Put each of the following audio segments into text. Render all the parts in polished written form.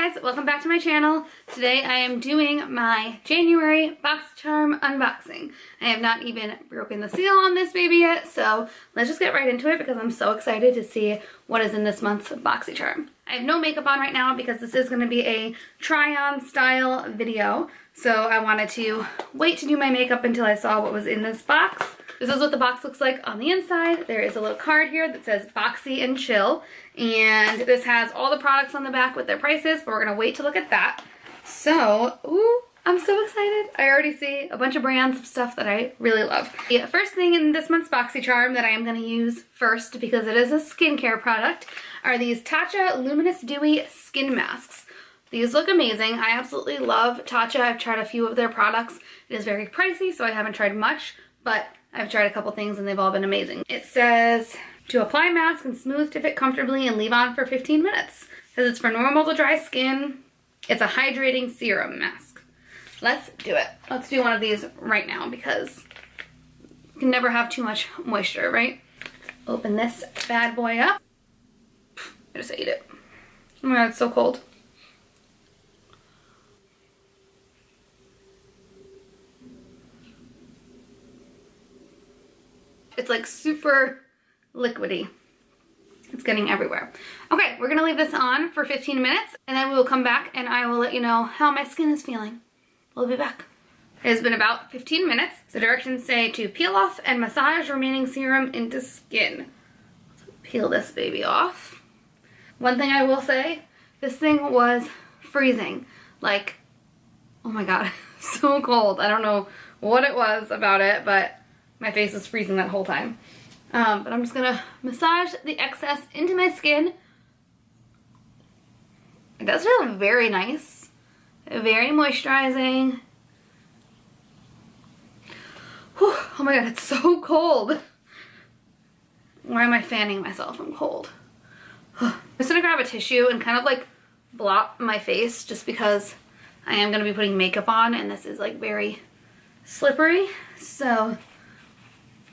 Hey guys, welcome back to my channel. Today I am doing my January Boxycharm unboxing. I have not even broken the seal on this baby yet, so let's just get right into it because I'm so excited to see what is in this month's Boxycharm. I have no makeup on right now because this is going to be a try-on style video, so I wanted to wait to do my makeup until I saw what was in this box. This is what the box looks like on the inside. There is a little card here that says Boxy and Chill, and this has all the products on the back with their prices, but we're gonna wait to look at that. So, ooh, I'm so excited. I already see a bunch of brands of stuff that I really love. The first thing in this month's Boxycharm that I am gonna use first, because it is a skincare product, are these Tatcha Luminous Dewy Skin Masks. These look amazing. I absolutely love Tatcha. I've tried a few of their products. It is very pricey, so I haven't tried much, but I've tried a couple things and they've all been amazing. It says to apply mask and smooth to fit comfortably and leave on for 15 minutes. It says it's for normal to dry skin. It's a hydrating serum mask. Let's do it. Let's do one of these right now because you can never have too much moisture, right? Open this bad boy up. I just ate it. Oh my god, it's so cold. It's like super liquidy. It's getting everywhere. Okay, we're gonna leave this on for 15 minutes and then we will come back and I will let you know how my skin is feeling. We'll be back. It has been about 15 minutes. The directions say to peel off and massage remaining serum into skin. Let's peel this baby off. One thing I will say, this thing was freezing. Like, oh my god, so cold. I don't know what it was about it, but my face was freezing that whole time. But I'm just gonna massage the excess into my skin. It does feel very nice. Very moisturizing. Whew, oh my god, it's so cold. Why am I fanning myself? I'm cold. I'm just gonna grab a tissue and kind of like blot my face just because I am gonna be putting makeup on and this is like very slippery. So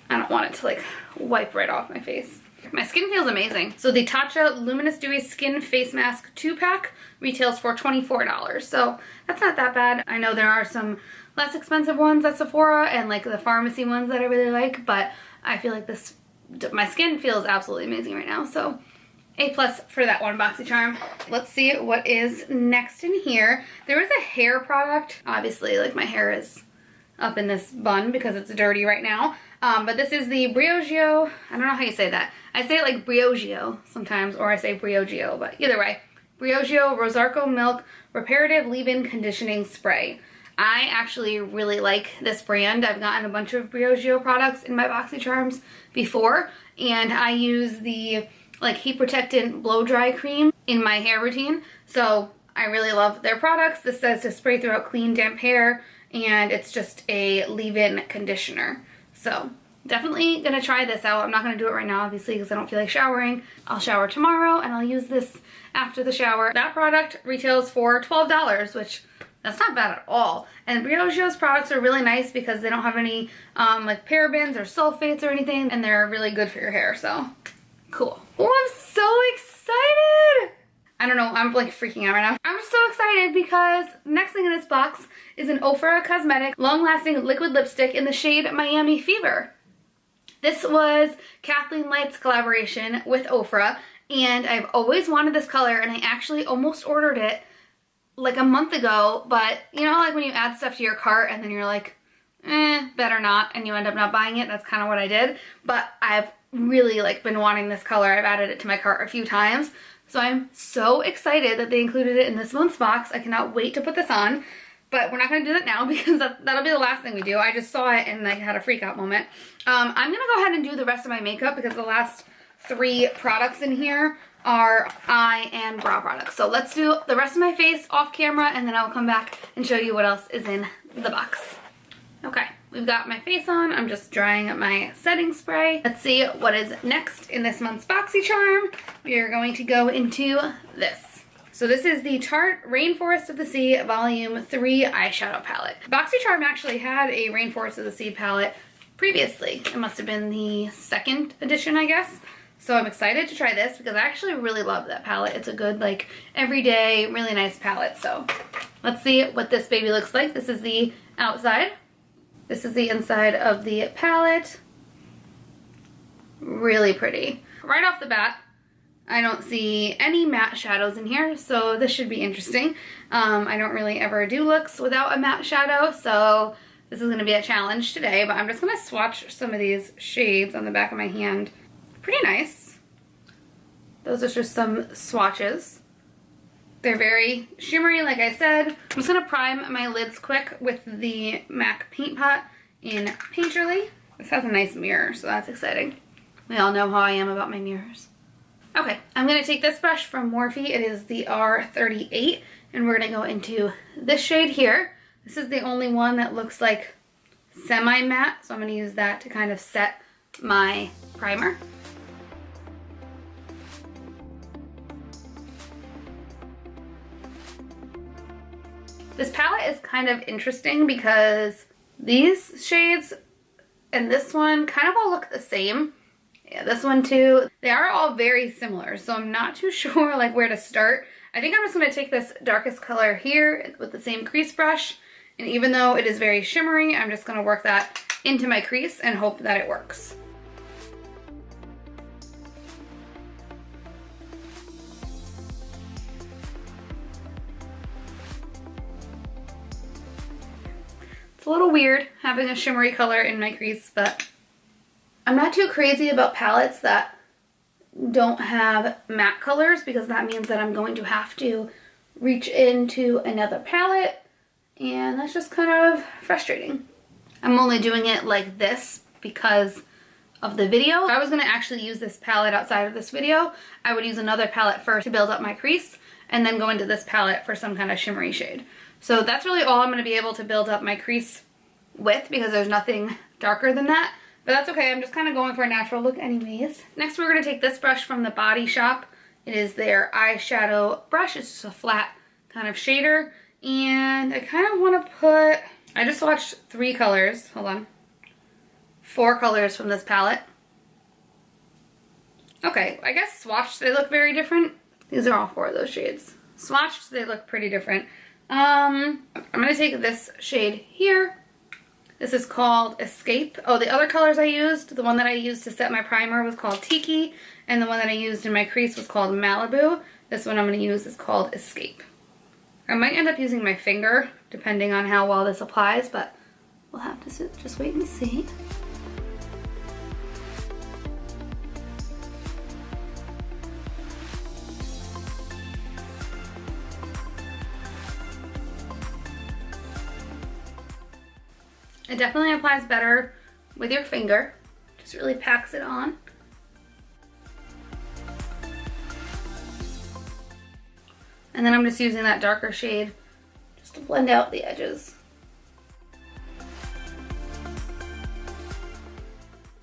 I don't want it to like wipe right off my face. My skin feels amazing. So the Tatcha Luminous Dewy Skin Face Mask 2-pack retails for $24. So that's not that bad. I know there are some less expensive ones at Sephora and like the pharmacy ones that I really like, but I feel like this, my skin feels absolutely amazing right now. So A+ for that one Boxycharm. Let's see what is next in here. There is a hair product. Obviously, like my hair is up in this bun because it's dirty right now. But this is the Briogeo, I don't know how you say that. I say it like Briogeo sometimes, or I say Briogeo, but either way. Briogeo Rosarco Milk Reparative Leave-In Conditioning Spray. I actually really like this brand. I've gotten a bunch of Briogeo products in my Boxycharms before, and I use the like heat protectant blow dry cream in my hair routine. So I really love their products. This says to spray throughout clean, damp hair, and it's just a leave-in conditioner. So definitely gonna try this out. I'm not gonna do it right now, obviously, because I don't feel like showering. I'll shower tomorrow and I'll use this after the shower. That product retails for $12, which that's not bad at all. And Briogeo's products are really nice because they don't have any like parabens or sulfates or anything, and they're really good for your hair, so cool. Oh, I'm so excited! I don't know, I'm like freaking out right now. I'm just so excited because next thing in this box is an Ofra Cosmetic long-lasting liquid lipstick in the shade Miami Fever. This was Kathleen Light's collaboration with Ofra, and I've always wanted this color, and I actually almost ordered it like a month ago, but you know, like when you add stuff to your cart and then you're like, better not, and you end up not buying it. That's kind of what I did, but I've really like been wanting this color. I've added it to my cart a few times. So I'm so excited that they included it in this month's box. I cannot wait to put this on, but we're not going to do that now because that'll be the last thing we do. I just saw it and I had a freak out moment. I'm going to go ahead and do the rest of my makeup because the last 3 products in here are eye and brow products. So let's do the rest of my face off camera and then I'll come back and show you what else is in the box. Okay, we've got my face on. I'm just drying up my setting spray. Let's see what is next in this month's Boxycharm. We are going to go into this. So this is the Tarte Rainforest of the Sea Volume 3 eyeshadow palette. Boxycharm actually had a Rainforest of the Sea palette previously. It must have been the 2nd edition, I guess. So I'm excited to try this because I actually really love that palette. It's a good, like, everyday, really nice palette. So let's see what this baby looks like. This is the outside. This is the inside of the palette. Really pretty. Right off the bat, I don't see any matte shadows in here, so this should be interesting. I don't really ever do looks without a matte shadow, so this is going to be a challenge today, but I'm just going to swatch some of these shades on the back of my hand. Pretty nice. Those are just some swatches. They're very shimmery, like I said. I'm just going to prime my lids quick with the MAC Paint Pot in Painterly. This has a nice mirror, so that's exciting. We all know how I am about my mirrors. Okay, I'm going to take this brush from Morphe. It is the R38, and we're going to go into this shade here. This is the only one that looks like semi-matte, so I'm going to use that to kind of set my primer. This palette is kind of interesting because these shades and this one kind of all look the same. Yeah, this one too. They are all very similar, so I'm not too sure like where to start. I think I'm just going to take this darkest color here with the same crease brush, and even though it is very shimmery, I'm just going to work that into my crease and hope that it works. It's a little weird having a shimmery color in my crease, but I'm not too crazy about palettes that don't have matte colors because that means that I'm going to have to reach into another palette, and that's just kind of frustrating. I'm only doing it like this because of the video. If I was going to actually use this palette outside of this video, I would use another palette first to build up my crease and then go into this palette for some kind of shimmery shade. So that's really all I'm going to be able to build up my crease with because there's nothing darker than that. But that's okay, I'm just kind of going for a natural look anyways. Next we're going to take this brush from the Body Shop. It is their eyeshadow brush. It's just a flat kind of shader. And I kind of want to put, I just swatched 3 colors, hold on. 4 colors from this palette. Okay, I guess swatched they look very different. These are all 4 of those shades. Swatched they look pretty different. I'm going to take this shade here. This is called Escape. Oh, the other colors I used, the one that I used to set my primer was called Tiki, and the one that I used in my crease was called Malibu. This one I'm going to use is called Escape. I might end up using my finger, depending on how well this applies, but we'll have to just wait and see. It definitely applies better with your finger. Just really packs it on. And then I'm just using that darker shade just to blend out the edges.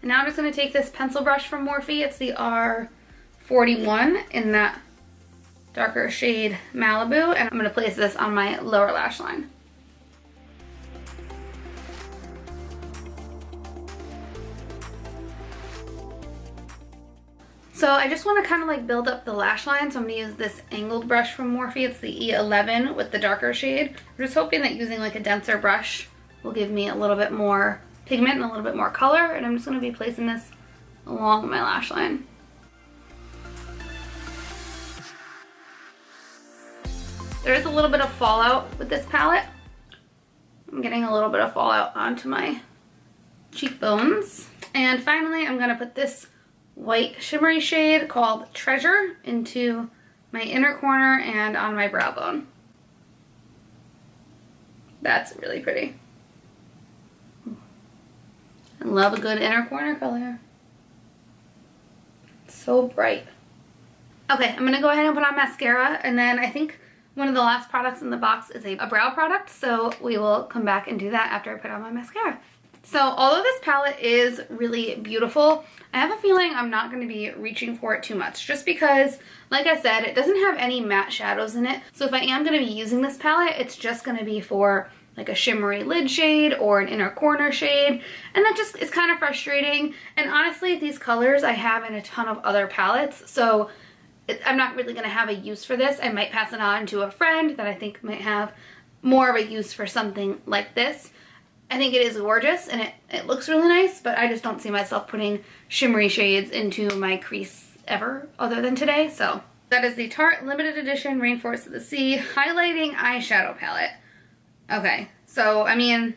And now I'm just going to take this pencil brush from Morphe. It's the R41 in that darker shade Malibu. And I'm going to place this on my lower lash line. So I just want to kind of like build up the lash line, so I'm going to use this angled brush from Morphe. It's the E11 with the darker shade. I'm just hoping that using like a denser brush will give me a little bit more pigment and a little bit more color, and I'm just going to be placing this along my lash line. There is a little bit of fallout with this palette. I'm getting a little bit of fallout onto my cheekbones. And finally, I'm going to put this white shimmery shade called Treasure into my inner corner and on my brow bone. That's really pretty. I love a good inner corner color. It's so bright. Okay, I'm gonna go ahead and put on mascara, and then I think one of the last products in the box is a brow product, so we will come back and do that after I put on my mascara. So although this palette is really beautiful, I have a feeling I'm not going to be reaching for it too much, just because, like I said, it doesn't have any matte shadows in it. So if I am going to be using this palette, it's just going to be for like a shimmery lid shade or an inner corner shade, and that just is kind of frustrating. And honestly, these colors I have in a ton of other palettes, so I'm not really going to have a use for this. I might pass it on to a friend that I think might have more of a use for something like this. I think it is gorgeous and it looks really nice, but I just don't see myself putting shimmery shades into my crease ever other than today. So that is the Tarte Limited Edition Rainforest of the Sea Highlighting Eyeshadow Palette. Okay, so I mean,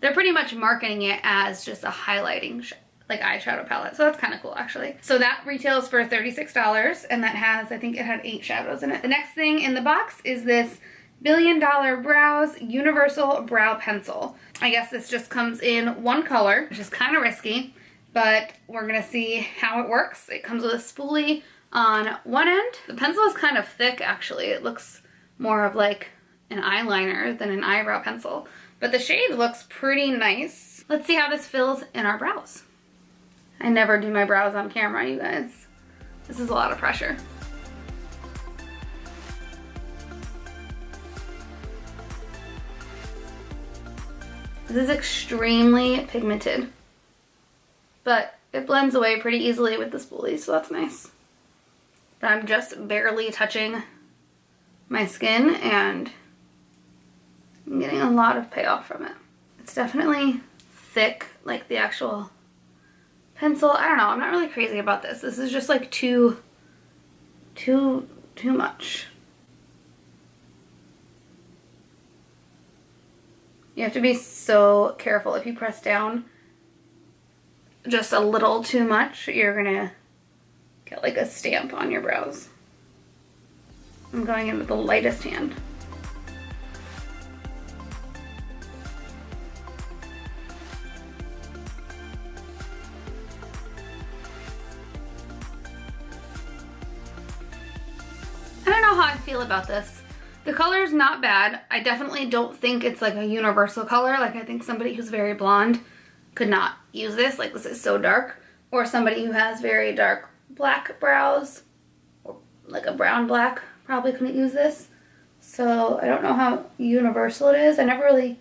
they're pretty much marketing it as just a highlighting like eyeshadow palette, so that's kind of cool actually. So that retails for $36, and that has, I think it had 8 shadows in it. The next thing in the box is this Billion Dollar Brows Universal Brow Pencil. I guess this just comes in one color, which is kind of risky, but we're gonna see how it works. It comes with a spoolie on one end. The pencil is kind of thick actually. It looks more of like an eyeliner than an eyebrow pencil, but the shade looks pretty nice. Let's see how this fills in our brows. I never do my brows on camera, you guys. This is a lot of pressure. This is extremely pigmented, but it blends away pretty easily with the spoolie, so that's nice. But I'm just barely touching my skin and I'm getting a lot of payoff from it. It's definitely thick, like the actual pencil. I don't know, I'm not really crazy about this. This is just like too much. You have to be so careful. If you press down just a little too much, you're gonna get like a stamp on your brows. I'm going in with the lightest hand. I don't know how I feel about this. The color is not bad. I definitely don't think it's like a universal color. Like I think somebody who's very blonde could not use this. Like this is so dark. Or somebody who has very dark black brows, or like a brown black, probably couldn't use this. So I don't know how universal it is. I never really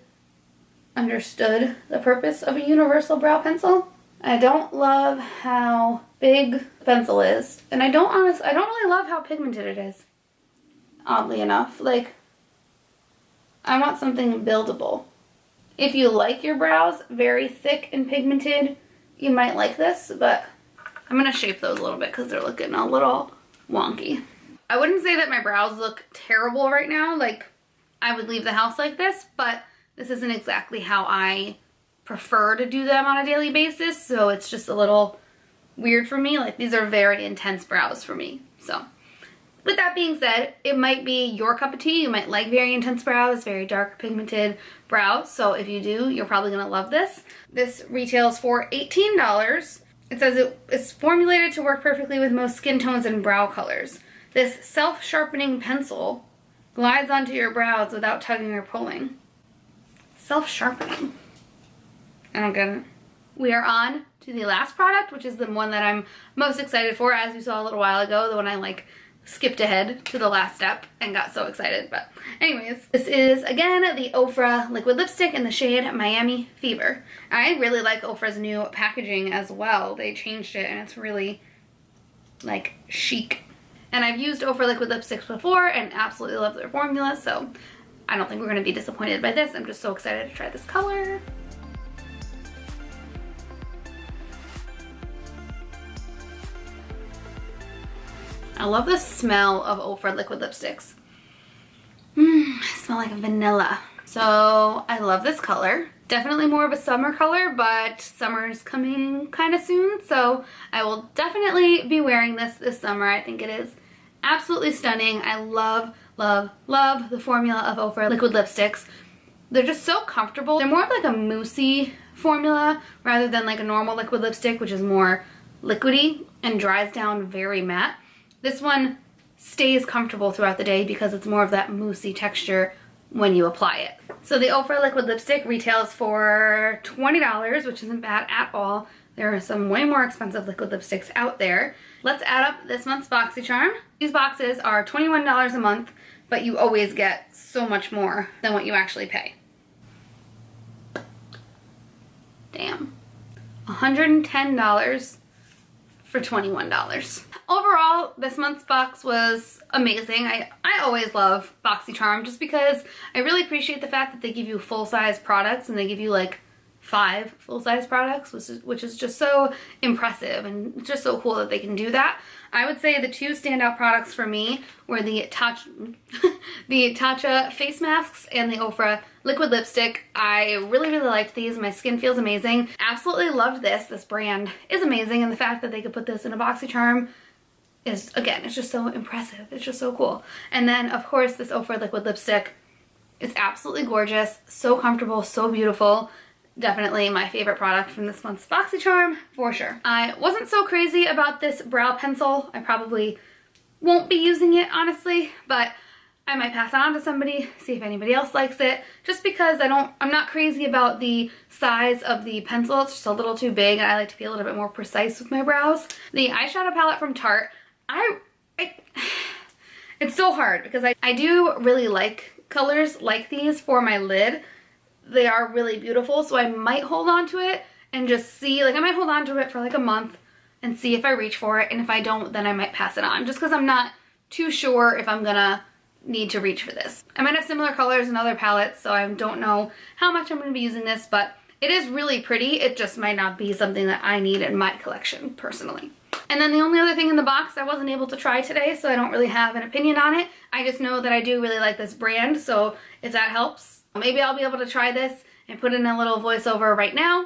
understood the purpose of a universal brow pencil. I don't love how big the pencil is. And I don't really love how pigmented it is. Oddly enough, like, I want something buildable. If you like your brows very thick and pigmented, you might like this, but I'm gonna shape those a little bit because they're looking a little wonky. I wouldn't say that my brows look terrible right now. Like, I would leave the house like this, but this isn't exactly how I prefer to do them on a daily basis, so it's just a little weird for me. Like, these are very intense brows for me, so. With that being said, it might be your cup of tea. You might like very intense brows, very dark pigmented brows. So if you do, you're probably gonna love this. This retails for $18. It says it is formulated to work perfectly with most skin tones and brow colors. This self-sharpening pencil glides onto your brows without tugging or pulling. Self-sharpening. I don't get it. We are on to the last product, which is the one that I'm most excited for, as you saw a little while ago, the one I like skipped ahead to the last step and got so excited. But anyways, this is again the Ofra liquid lipstick in the shade Miami Fever. I really like Ofra's new packaging as well. They changed it and it's really like chic. And I've used Ofra liquid lipsticks before and absolutely love their formula, so I don't think we're going to be disappointed by this. I'm just so excited to try this color. I love the smell of Ofra liquid lipsticks. I smell like vanilla. So I love this color. Definitely more of a summer color, but summer's coming kind of soon, so I will definitely be wearing this summer. I think it is absolutely stunning. I love, love, love the formula of Ofra liquid lipsticks. They're just so comfortable. They're more of like a moussey formula rather than like a normal liquid lipstick, which is more liquidy and dries down very matte. This one stays comfortable throughout the day because it's more of that moussey texture when you apply it. So the Ofra liquid lipstick retails for $20, which isn't bad at all. There are some way more expensive liquid lipsticks out there. Let's add up this month's Boxycharm. These boxes are $21 a month, but you always get so much more than what you actually pay. Damn. $110 for $21. Overall, this month's box was amazing. I always love Boxycharm just because I really appreciate the fact that they give you full-size products, and they give you like 5 full-size products, which is just so impressive and just so cool that they can do that. I would say the 2 standout products for me were the Tatcha face masks and the Ofra liquid lipstick. I really liked these. My skin feels amazing. Absolutely loved this. This brand is amazing, and the fact that they could put this in a Boxycharm is, again, it's just so impressive. It's just so cool. And then, of course, this Ofra liquid lipstick is absolutely gorgeous, so comfortable, so beautiful. Definitely my favorite product from this month's Boxycharm, for sure. I wasn't so crazy about this brow pencil. I probably won't be using it, honestly, but I might pass it on to somebody, see if anybody else likes it, just because I'm not crazy about the size of the pencil. It's just a little too big, and I like to be a little bit more precise with my brows. The eyeshadow palette from Tarte, it's so hard because I do really like colors like these for my lid. They are really beautiful, so I might hold on to it and just see, like I might hold on to it for like a month and see if I reach for it, and if I don't, then I might pass it on, just because I'm not too sure if I'm gonna need to reach for this. I might have similar colors in other palettes, so I don't know how much I'm gonna be using this, but it is really pretty. It just might not be something that I need in my collection, personally. And then the only other thing in the box I wasn't able to try today, so I don't really have an opinion on it. I just know that I do really like this brand, so if that helps, maybe I'll be able to try this and put in a little voiceover right now.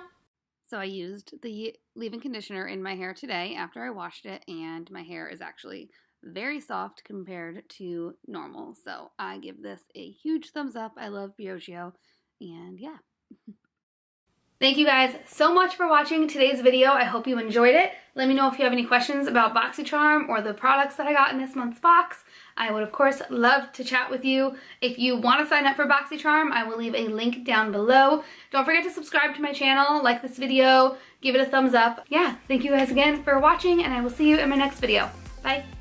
So I used the leave-in conditioner in my hair today after I washed it, and my hair is actually very soft compared to normal. So I give this a huge thumbs up. I love BEAUTYBYCHELSEADE, and yeah. Thank you guys so much for watching today's video. I hope you enjoyed it. Let me know if you have any questions about Boxycharm or the products that I got in this month's box. I would, of course, love to chat with you. If you want to sign up for Boxycharm, I will leave a link down below. Don't forget to subscribe to my channel, like this video, give it a thumbs up. Yeah, thank you guys again for watching, and I will see you in my next video. Bye.